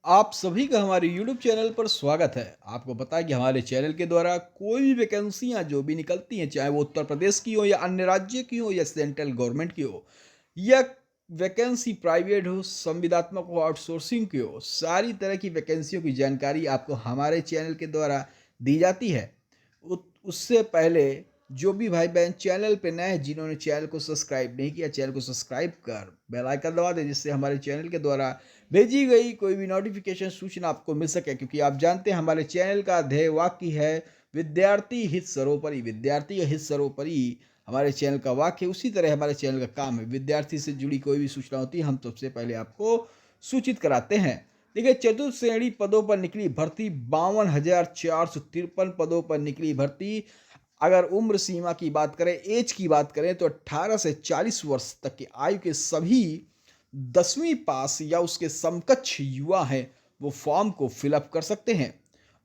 आप सभी का हमारे YouTube चैनल पर स्वागत है। आपको पता है कि हमारे चैनल के द्वारा कोई भी वैकेंसियाँ जो भी निकलती हैं, चाहे वो उत्तर प्रदेश की हो या अन्य राज्य की हो या सेंट्रल गवर्नमेंट की हो, या वैकेंसी प्राइवेट हो, संविदात्मक हो, आउटसोर्सिंग की हो, सारी तरह की वैकेंसियों की जानकारी आपको हमारे चैनल के द्वारा दी जाती है। उससे पहले जो भी भाई बहन चैनल पे नए हैं, जिन्होंने चैनल को सब्सक्राइब नहीं किया, चैनल को सब्सक्राइब कर बेल आइकन दबा दें, जिससे हमारे चैनल के द्वारा भेजी गई कोई भी नोटिफिकेशन सूचना आपको मिल सके। क्योंकि आप जानते हैं हमारे चैनल का ध्येय वाक्य है विद्यार्थी हित सर्वोपरि। विद्यार्थी का हित सर्वोपरि हमारे चैनल का वाक्य। उसी तरह हमारे चैनल का काम है, विद्यार्थी से जुड़ी कोई भी सूचना होती है हम सबसे पहले आपको सूचित कराते हैं। देखिए, चतुर्थ श्रेणी पदों पर निकली भर्ती, 52,453 पदों पर निकली भर्ती। अगर उम्र सीमा की बात करें, एज की बात करें, तो 18 से 40 वर्ष तक की आयु के सभी 10वीं पास या उसके समकक्ष युवा हैं, वो फॉर्म को फिलअप कर सकते हैं।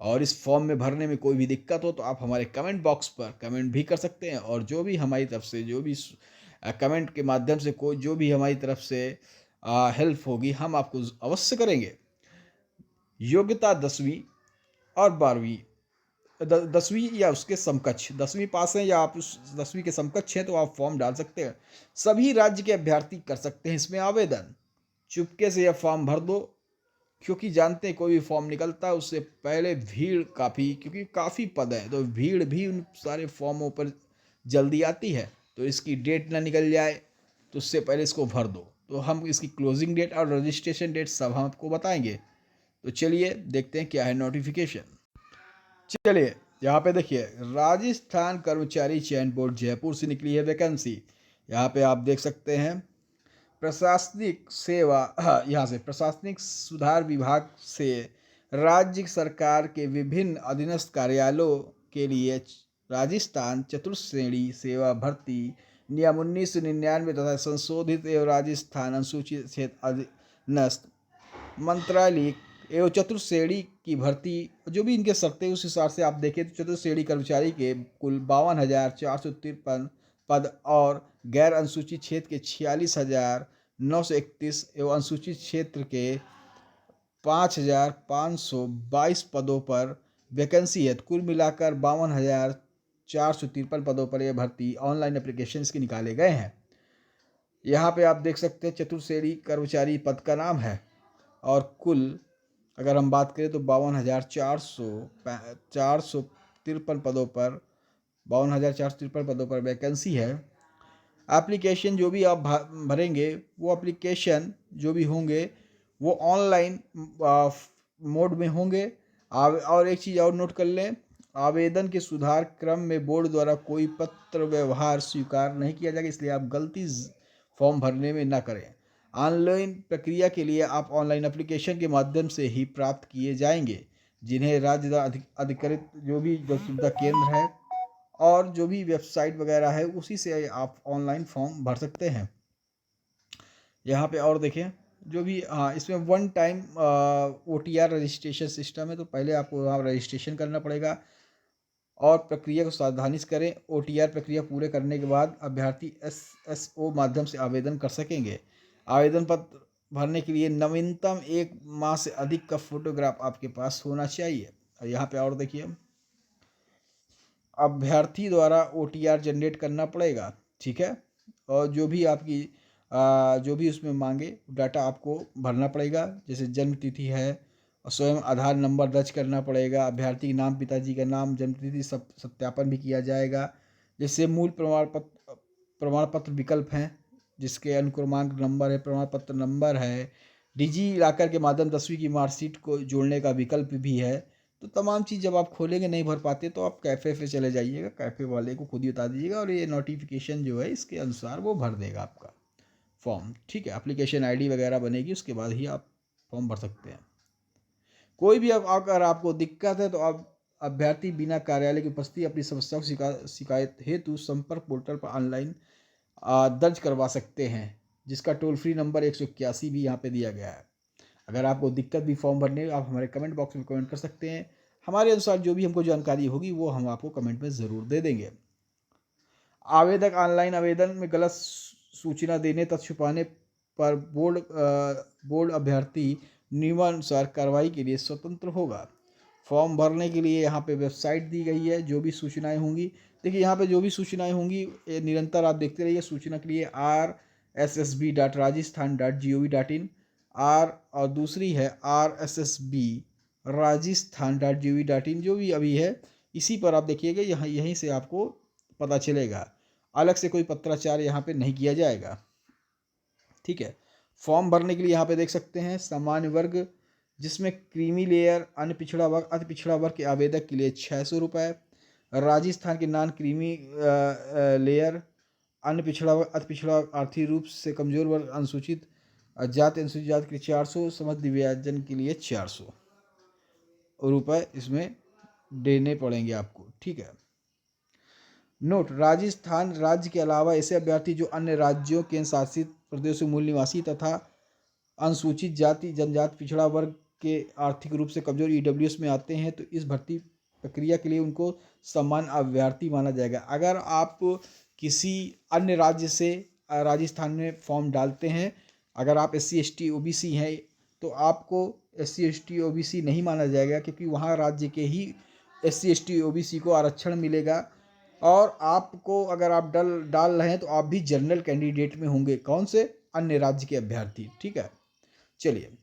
और इस फॉर्म में भरने में कोई भी दिक्कत हो तो आप हमारे कमेंट बॉक्स पर कमेंट भी कर सकते हैं, और जो भी हमारी तरफ से जो भी कमेंट के माध्यम से कोई जो भी हमारी तरफ से हेल्प होगी हम आपको अवश्य करेंगे। योग्यता 10वीं और 12वीं, 10वीं या उसके समकक्ष, 10वीं पास हैं या आप उस 10वीं के समकक्ष हैं तो आप फॉर्म डाल सकते हैं। सभी राज्य के अभ्यर्थी कर सकते हैं इसमें आवेदन। चुपके से यह फॉर्म भर दो, क्योंकि जानते हैं कोई भी फॉर्म निकलता है उससे पहले भीड़ काफ़ी, क्योंकि काफ़ी पद है तो भीड़ भी उन सारे फॉर्मों पर जल्दी आती है। तो इसकी डेट ना निकल जाए तो उससे पहले इसको भर दो। तो हम इसकी क्लोजिंग डेट और रजिस्ट्रेशन डेट सब हम आपको बताएंगे। तो चलिए देखते हैं क्या है नोटिफिकेशन। चलिए, यहाँ पे देखिए, राजस्थान कर्मचारी चयन बोर्ड जयपुर से निकली है वैकेंसी। यहाँ पे आप देख सकते हैं प्रशासनिक सेवा, हाँ, यहाँ से प्रशासनिक सुधार विभाग से राज्य सरकार के विभिन्न अधीनस्थ कार्यालयों के लिए राजस्थान चतुर्थ श्रेणी सेवा भर्ती नियम 1999 तथा संशोधित एवं राजस्थान अनुसूचित क्षेत्र अधीनस्थ मंत्रालय एवं चतुर्थ श्रेणी की भर्ती जो भी इनके शर्तें उस हिसाब से आप देखें तो चतुर्थ श्रेणी कर्मचारी के कुल 52,453 पद और गैर अनुसूचित क्षेत्र के 46,931 एवं अनुसूचित क्षेत्र के 5,522 पदों पर वैकेंसी है। कुल मिलाकर 52,453 पदों पर यह भर्ती ऑनलाइन एप्लीकेशन की निकाले गए हैं। यहाँ पे आप देख सकते हैं चतुर्थ श्रेणी कर्मचारी पद का नाम है, और कुल अगर हम बात करें तो 52,453 पदों पर 52,453 पदों पर वैकेंसी है। एप्लीकेशन जो भी आप भरेंगे वो एप्लीकेशन जो भी होंगे वो ऑनलाइन मोड में होंगे। और एक चीज़ और नोट कर लें, आवेदन के सुधार क्रम में बोर्ड द्वारा कोई पत्र व्यवहार स्वीकार नहीं किया जाएगा, इसलिए आप गलती फॉर्म भरने में ना करें। ऑनलाइन प्रक्रिया के लिए आप ऑनलाइन एप्लीकेशन के माध्यम से ही प्राप्त किए जाएंगे, जिन्हें राज्य अधिकृत जो भी सुविधा केंद्र है और जो भी वेबसाइट वगैरह है उसी से आप ऑनलाइन फॉर्म भर सकते हैं। यहाँ पे और देखें जो भी, हाँ, इसमें one time OTR registration system है, तो पहले आपको वहाँ रजिस्ट्रेशन करना पड़ेगा और प्रक्रिया को सावधानी से करें। OTR प्रक्रिया पूरे करने के बाद अभ्यर्थी SSO माध्यम से आवेदन कर सकेंगे। आवेदन पत्र भरने के लिए नवीनतम 1 माह से अधिक का फोटोग्राफ आपके पास होना चाहिए। और यहाँ पे और देखिए, अभ्यर्थी द्वारा OTR जनरेट करना पड़ेगा, ठीक है। और जो भी आपकी जो भी उसमें मांगे डाटा आपको भरना पड़ेगा, जैसे जन्म तिथि है और स्वयं आधार नंबर दर्ज करना पड़ेगा। अभ्यर्थी के नाम, पिताजी का नाम, जन्म तिथि सब सत्यापन भी किया जाएगा। जैसे मूल प्रमाण पत्र विकल्प हैं, जिसके अनुक्रमांक नंबर है, प्रमाण पत्र नंबर है, डिजी लॉकर के माध्यम 10वीं की मार्कशीट को जोड़ने का विकल्प भी है। तो तमाम चीज़ जब आप खोलेंगे नहीं भर पाते तो आप कैफ़े पे चले जाइएगा, कैफ़े वाले को खुद ही बता दीजिएगा और ये नोटिफिकेशन जो है इसके अनुसार वो भर देगा आपका फॉर्म, ठीक है। एप्लीकेशन आईडी वगैरह बनेगी, उसके बाद ही आप फॉर्म भर सकते हैं। कोई भी अब अगर आपको दिक्कत है तो आप अभ्यर्थी बिना कार्यालय की उपस्थिति अपनी समस्याओं की शिकायत हेतु संपर्क पोर्टल पर ऑनलाइन दर्ज करवा सकते हैं, जिसका टोल फ्री नंबर 181 भी यहाँ पे दिया गया है। अगर आपको दिक्कत भी फॉर्म भरने में, आप हमारे कमेंट बॉक्स में कमेंट कर सकते हैं। हमारे अनुसार जो भी हमको जानकारी होगी वो हम आपको कमेंट में ज़रूर दे देंगे। आवेदक ऑनलाइन आवेदन में गलत सूचना देने तथा छुपाने पर बोर्ड अभ्यर्थी नियमानुसार कार्रवाई के लिए स्वतंत्र होगा। फॉर्म भरने के लिए यहाँ पे वेबसाइट दी गई है, जो भी सूचनाएं होंगी, देखिए यहाँ पे जो भी सूचनाएं होंगी ये निरंतर आप देखते रहिए। सूचना के लिए rssb.rajasthan.gov.in और दूसरी है rssb.rajasthan.gov.in, जो भी अभी है इसी पर आप देखिएगा, यहाँ यहीं से आपको पता चलेगा। अलग से कोई पत्राचार यहाँ पे नहीं किया जाएगा, ठीक है। फॉर्म भरने के लिए यहाँ पे देख सकते हैं सामान्य वर्ग, जिसमें क्रीमी लेयर, अन्य पिछड़ा वर्ग, अति पिछड़ा वर्ग के आवेदक के लिए 600 रुपये, राजस्थान के नॉन क्रीमी लेयर, अन्य पिछड़ा वर्ग, अति पिछड़ा वर्ग, आर्थिक रूप से कमजोर वर्ग, अनुसूचित जाति, अनुसूचित जाति के लिए 400, समस्त दिव्यांगजन के लिए 400 रुपये इसमें देने पड़ेंगे आपको, ठीक है। नोट: राजस्थान राज्य के अलावा ऐसे अभ्यर्थी जो अन्य राज्यों, केंद्र शासित प्रदेशों मूल निवासी तथा अनुसूचित जाति जनजाति पिछड़ा वर्ग के आर्थिक रूप से कमजोर ईडब्ल्यूएस में आते हैं, तो इस भर्ती प्रक्रिया के लिए उनको समान अभ्यर्थी माना जाएगा। अगर आप किसी अन्य राज्य से राजस्थान में फॉर्म डालते हैं, अगर आप SC ST OBC हैं, तो आपको SC ST OBC नहीं माना जाएगा, क्योंकि वहाँ राज्य के ही SC ST OBC को आरक्षण मिलेगा। और आपको अगर आप डाल रहे हैं तो आप भी जनरल कैंडिडेट में होंगे। कौन से? अन्य राज्य के अभ्यर्थी, ठीक है। चलिए,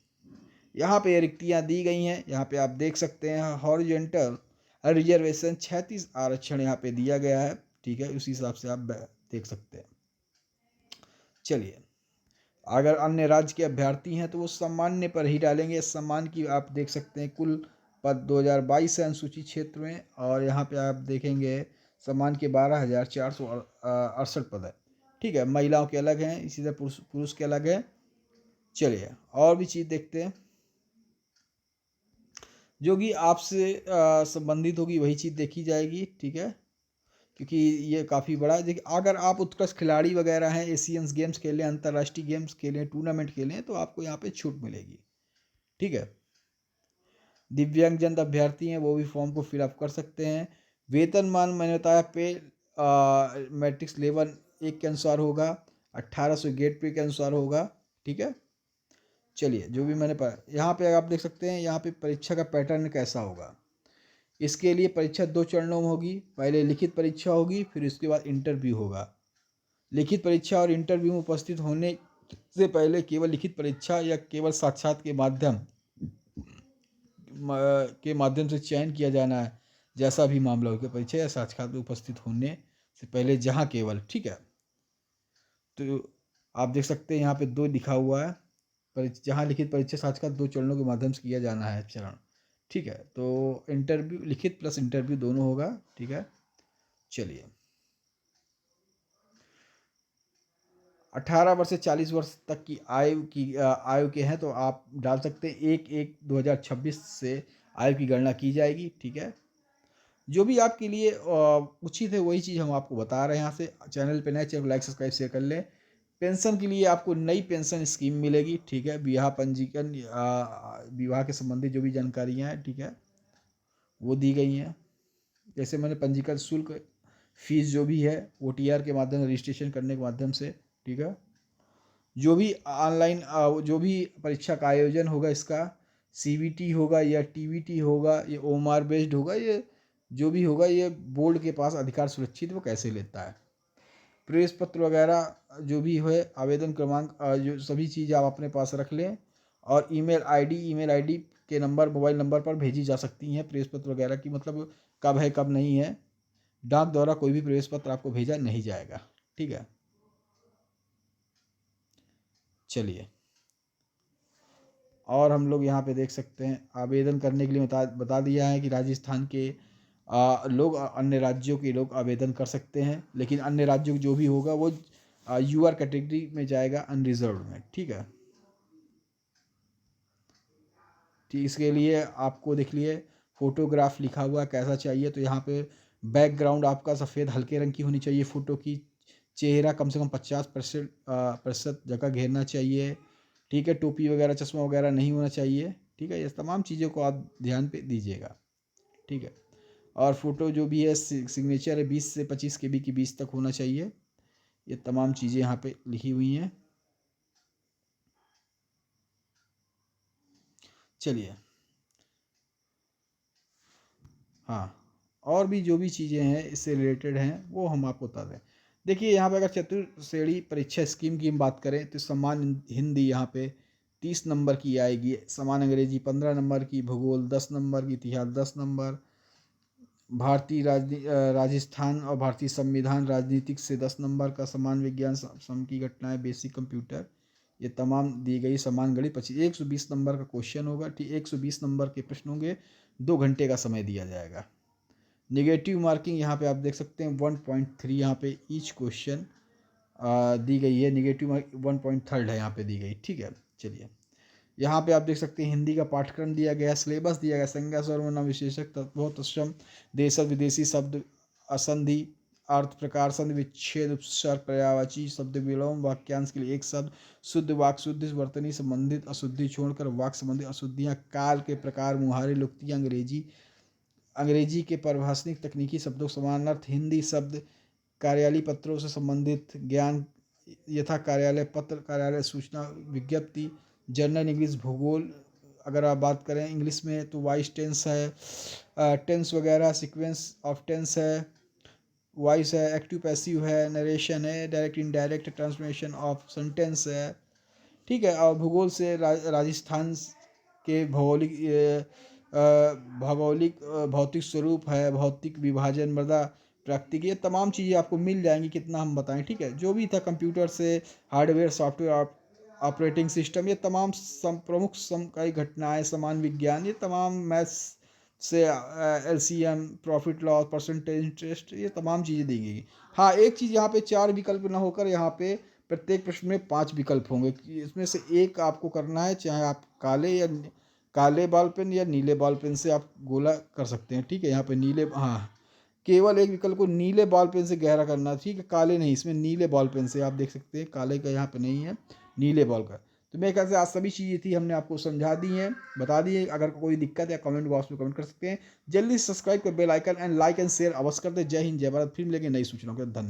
यहाँ पे रिक्तियाँ दी गई हैं, यहाँ पे आप देख सकते हैं हॉरिजॉन्टल रिजर्वेशन 36 आरक्षण यहाँ पे दिया गया है, ठीक है। उसी हिसाब से आप देख सकते हैं। चलिए, अगर अन्य राज्य के अभ्यर्थी हैं तो वो सामान्य पर ही डालेंगे। सम्मान की आप देख सकते हैं कुल पद 2022 है अनुसूचित क्षेत्र में, और यहाँ पे आप देखेंगे सम्मान के 12,468 पद है, ठीक है। महिलाओं के अलग हैं, इसी तरह पुरुष के अलग है। चलिए, और भी चीज़ देखते हैं जो कि आपसे संबंधित होगी, वही चीज़ देखी जाएगी, ठीक है, क्योंकि ये काफ़ी बड़ा है। देखिए, अगर आप उत्कृष्ट खिलाड़ी वगैरह हैं, एशियंस गेम्स खेलें, अंतर्राष्ट्रीय गेम्स खेलें, टूर्नामेंट खेलें, तो आपको यहाँ पे छूट मिलेगी, ठीक है। दिव्यांगजन अभ्यर्थी हैं वो भी फॉर्म को फिलअप कर सकते हैं। वेतनमान मान्यता पे मैट्रिक्स लेवल 1 के अनुसार होगा, 1800 गेट पे के अनुसार होगा, ठीक है। चलिए, जो भी मैंने पढ़ा, यहाँ पे आप देख सकते हैं यहाँ पे परीक्षा का पैटर्न कैसा होगा। इसके लिए परीक्षा 2 चरणों में होगी। पहले लिखित परीक्षा होगी, फिर उसके बाद इंटरव्यू होगा। लिखित परीक्षा और इंटरव्यू में उपस्थित होने से पहले केवल लिखित परीक्षा या केवल साक्षात के माध्यम से चयन किया जाना है, जैसा भी मामला हो, परीक्षा या साक्षात में उपस्थित होने से पहले जहाँ केवल, ठीक है। तो आप देख सकते हैं यहाँ पे 2 लिखा हुआ है, जहाँ लिखित परीक्षा साक्षात 2 चरणों के माध्यम से किया जाना है चरण, ठीक है। तो इंटरव्यू, लिखित प्लस इंटरव्यू दोनों होगा, ठीक है। चलिए, 18 वर्ष से 40 वर्ष तक की आयु के हैं तो आप डाल सकते हैं। 1/1/2026 से आयु की गणना की जाएगी, ठीक है। जो भी आपके लिए उचित है वही चीज़ हम आपको बता रहे हैं। यहाँ से चैनल पे नए, चैनल को लाइक सब्सक्राइब शेयर कर लें। पेंशन के लिए आपको नई पेंशन स्कीम मिलेगी, ठीक है। विवाह पंजीकरण, विवाह के संबंधित जो भी जानकारियाँ हैं, ठीक है, वो दी गई हैं। जैसे मैंने पंजीकरण शुल्क, फीस जो भी है OTR के माध्यम से, रजिस्ट्रेशन करने के माध्यम से, ठीक है। जो भी ऑनलाइन जो भी परीक्षा का आयोजन होगा, इसका CBT होगा या TBT होगा, ये OMR बेस्ड होगा, ये जो भी होगा, ये बोर्ड के पास अधिकार सुरक्षित वो कैसे लेता है। प्रवेश पत्र वगैरह जो भी है, आवेदन क्रमांक, जो सभी चीज़ आप अपने पास रख लें। और ईमेल आईडी के नंबर, मोबाइल नंबर पर भेजी जा सकती हैं प्रवेश पत्र वगैरह की, मतलब कब है कब नहीं है। डाक द्वारा कोई भी प्रवेश पत्र आपको भेजा नहीं जाएगा, ठीक है। चलिए, और हम लोग यहाँ पे देख सकते हैं आवेदन करने के लिए बता दिया है कि राजस्थान के लोग, अन्य राज्यों के लोग आवेदन कर सकते हैं, लेकिन अन्य राज्यों जो भी होगा वो UR कैटेगरी में जाएगा, अनरिजर्व में, ठीक है। ठीक, इसके लिए आपको देख लिए फोटोग्राफ लिखा हुआ कैसा चाहिए, तो यहाँ पे बैकग्राउंड आपका सफ़ेद हल्के रंग की होनी चाहिए फ़ोटो की। चेहरा कम से कम 50% जगह घेरना चाहिए, ठीक है। टोपी वगैरह, चश्मा वगैरह नहीं होना चाहिए, ठीक है। ये तमाम चीज़ों को आप ध्यान पे दीजिएगा, ठीक है। और फ़ोटो जो भी है, सिग्नेचर है 20 से 25 KB की 20 तक होना चाहिए। ये तमाम चीज़ें यहाँ पे लिखी हुई हैं। चलिए, हाँ, और भी जो भी चीज़ें हैं इससे रिलेटेड हैं वो हम आपको बता दें। देखिए यहाँ पे अगर चतुश्रेणी परीक्षा स्कीम की हम बात करें तो सामान्य हिंदी यहाँ पे 30 नंबर की आएगी, सामान्य अंग्रेजी 15 नंबर की, भूगोल 10 नंबर की, इतिहास 10 नंबर, राजस्थान और भारतीय संविधान राजनीतिक से 10 नंबर का, समान विज्ञान सम की घटनाएं, बेसिक कंप्यूटर, ये तमाम दी गई, समान गणित 25, 120 नंबर का क्वेश्चन होगा। ठीक, 120 नंबर के प्रश्न होंगे, 2 घंटे का समय दिया जाएगा। निगेटिव मार्किंग यहाँ पे आप देख सकते हैं 1.3 यहाँ पे ईच क्वेश्चन दी गई है। निगेटिव मार्क 1.3 है यहाँ पे दी गई। ठीक है, चलिए यहाँ पे आप देख सकते हैं हिंदी का पाठ्यक्रम दिया गया है, सिलेबस दिया गया, संज्ञा सर्वनाम विशेषक तत्व तत्सम देशज विदेशी शब्द, असंधि, अर्थ प्रकार, संधि विच्छेद, उपसर्ग, पर्यायवाची शब्द, विलोम, वाक्यांश के लिए एक शब्द, शुद्ध वाक्य, शुद्ध वर्तनी संबंधित अशुद्धि छोड़कर वाक्य संबंधित अशुद्धियाँ, काल के प्रकार, मुहारे, लुक्तियाँ, अंग्रेजी के परिभाषिक तकनीकी शब्दों समानार्थ, हिंदी शब्द, कार्यालय पत्रों से संबंधित ज्ञान यथा कार्यालय पत्र, कार्यालय सूचना, विज्ञप्ति, जर्नल इंग्लिश, भूगोल अगर आप बात करें इंग्लिश में तो वाइस टेंस है, टेंस वगैरह, सीक्वेंस ऑफ टेंस है, वॉइस है, एक्टिव पैसिव है, नरेशन है, direct indirect transformation of sentence है। ठीक है, और भूगोल से राजस्थान के भौगोलिक भौतिक स्वरूप है, भौतिक विभाजन, मृदा प्राकृतिक, ये तमाम चीज़ें आपको मिल जाएंगी। कितना हम बताएं, ठीक है, जो भी था कंप्यूटर से हार्डवेयर सॉफ्टवेयर ऑपरेटिंग सिस्टम, ये तमाम प्रमुख समकालिक घटनाएं, समान विज्ञान, ये तमाम मैथ्स से LCM, profit loss, percentage interest, ये तमाम चीज़ें दी गई। हाँ, एक चीज़ यहाँ पे 4 विकल्प ना होकर यहाँ पे प्रत्येक प्रश्न में 5 विकल्प होंगे। इसमें से एक आपको करना है, चाहे आप काले बॉल पेन या नीले बॉल पेन से आप गोला कर सकते हैं। ठीक है, यहाँ पे नीले, हाँ, केवल एक विकल्प को नीले बॉल पेन से गहरा करना। ठीक है, काले नहीं, इसमें नीले बॉल पेन से आप देख सकते हैं, काले का यहाँ पे नहीं है, नीले बॉल का। तो मेरे ख्याल से आज सभी चीज़ें थी, हमने आपको समझा दी हैं, बता दी है। अगर कोई दिक्कत है कमेंट बॉक्स में कमेंट कर सकते हैं। जल्दी सब्सक्राइब कर bell icon and like and share अवश्य कर दे। जय हिंद, जय भारत। फिर मिलेंगे नई सूचनाओं के। धन्यवाद।